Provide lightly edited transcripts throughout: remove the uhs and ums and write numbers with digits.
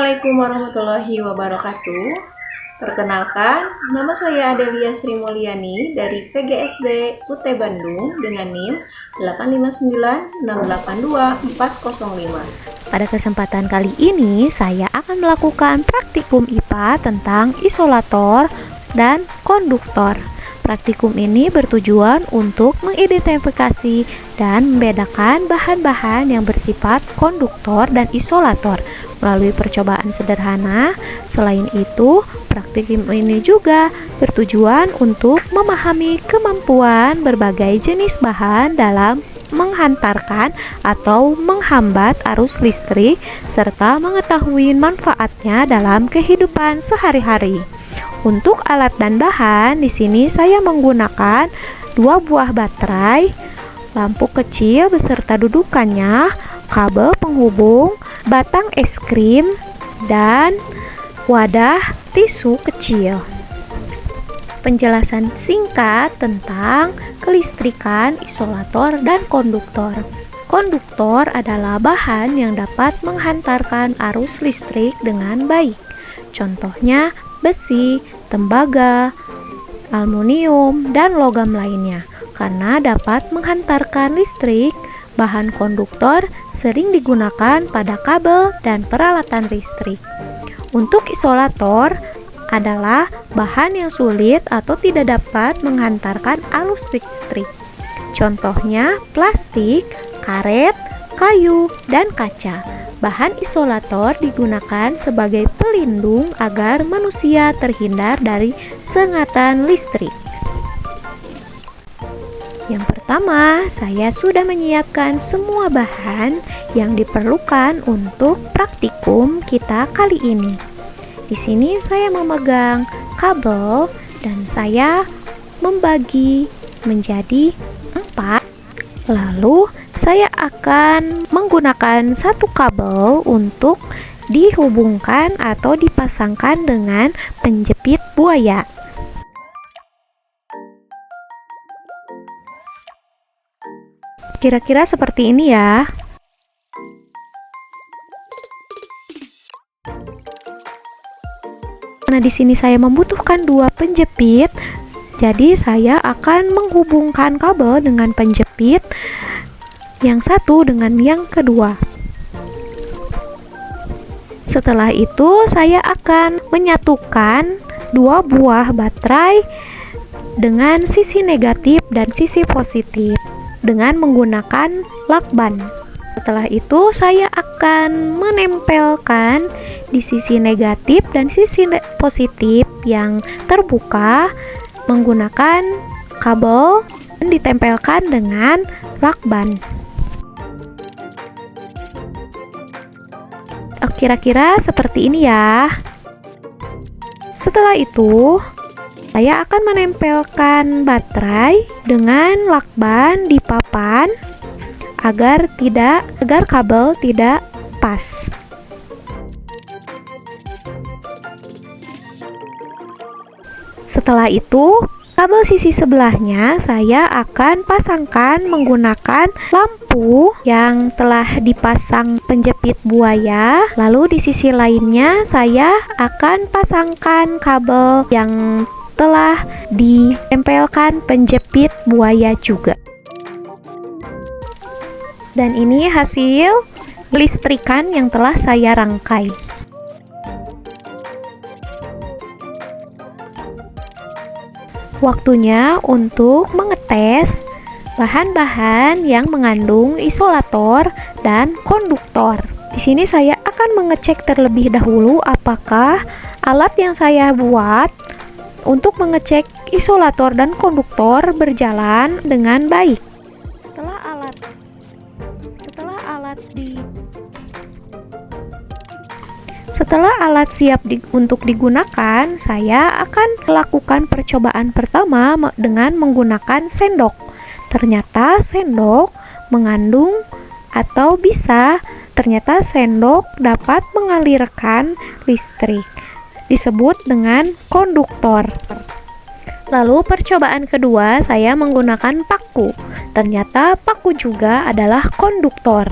Assalamualaikum warahmatullahi wabarakatuh. Perkenalkan, nama saya Adelia Sri Mulyani dari PGSD UT Bandung dengan NIM 859682405. Pada kesempatan kali ini, saya akan melakukan praktikum IPA tentang isolator dan konduktor. Praktikum ini bertujuan untuk mengidentifikasi dan membedakan bahan-bahan yang bersifat konduktor dan isolator melalui percobaan sederhana. Selain itu, praktikum ini juga bertujuan untuk memahami kemampuan berbagai jenis bahan dalam menghantarkan atau menghambat arus listrik serta mengetahui manfaatnya dalam kehidupan sehari-hari. Untuk alat dan bahan, di sini saya menggunakan 2 buah baterai, lampu kecil beserta dudukannya, kabel penghubung, batang es krim, dan wadah tisu kecil. Penjelasan singkat tentang kelistrikan, isolator, dan konduktor. Konduktor adalah bahan yang dapat menghantarkan arus listrik dengan baik. Contohnya besi, tembaga, aluminium, dan logam lainnya. Karena dapat menghantarkan listrik, bahan konduktor sering digunakan pada kabel dan peralatan listrik. Untuk isolator adalah bahan yang sulit atau tidak dapat menghantarkan arus listrik. Contohnya plastik, karet, kayu, dan kaca. Bahan isolator digunakan sebagai pelindung agar manusia terhindar dari sengatan listrik. Yang pertama, saya sudah menyiapkan semua bahan yang diperlukan untuk praktikum kita kali ini. Di sini saya memegang kabel dan saya membagi menjadi 4. Lalu saya akan menggunakan satu kabel untuk dihubungkan atau dipasangkan dengan penjepit buaya. Kira-kira seperti ini ya. Nah, di sini saya membutuhkan 2 penjepit. Jadi saya akan menghubungkan kabel dengan penjepit yang satu dengan yang kedua. Setelah itu saya akan menyatukan 2 buah baterai dengan sisi negatif dan sisi positif dengan menggunakan lakban. Setelah itu saya akan menempelkan di sisi negatif dan sisi positif yang terbuka menggunakan kabel dan ditempelkan dengan lakban. Kira-kira seperti ini ya. Setelah itu, saya akan menempelkan baterai dengan lakban di papan agar kabel tidak pas. Setelah itu, kabel sisi sebelahnya saya akan pasangkan menggunakan lampu yang telah dipasang penjepit buaya. Lalu di sisi lainnya saya akan pasangkan kabel yang telah ditempelkan penjepit buaya juga. Dan ini hasil listrikan yang telah saya rangkai. Waktunya untuk mengetes bahan-bahan yang mengandung isolator dan konduktor. Di sini saya akan mengecek terlebih dahulu apakah alat yang saya buat untuk mengecek isolator dan konduktor berjalan dengan baik. Setelah alat siap untuk digunakan, saya akan melakukan percobaan pertama dengan menggunakan sendok. Ternyata sendok mengandung atau ternyata sendok dapat mengalirkan listrik. Disebut dengan konduktor. Lalu percobaan kedua, saya menggunakan paku. Ternyata paku juga adalah konduktor.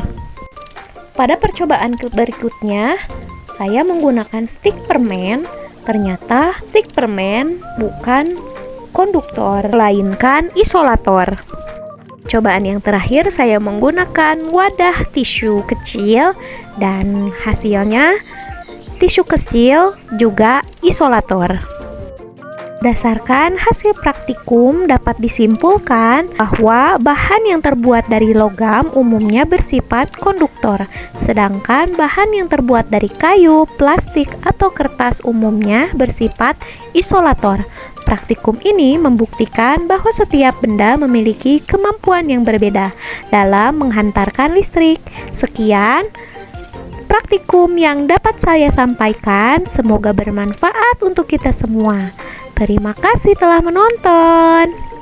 Pada percobaan berikutnya, saya menggunakan stik permen. Ternyata stik permen bukan konduktor, melainkan isolator. Cobaan yang terakhir, saya menggunakan wadah tisu kecil dan hasilnya tisu kecil juga isolator. Berdasarkan hasil praktikum dapat disimpulkan bahwa bahan yang terbuat dari logam umumnya bersifat konduktor, sedangkan bahan yang terbuat dari kayu, plastik, atau kertas umumnya bersifat isolator. Praktikum ini membuktikan bahwa setiap benda memiliki kemampuan yang berbeda dalam menghantarkan listrik. Sekian praktikum yang dapat saya sampaikan, semoga bermanfaat untuk kita semua. Terima kasih telah menonton.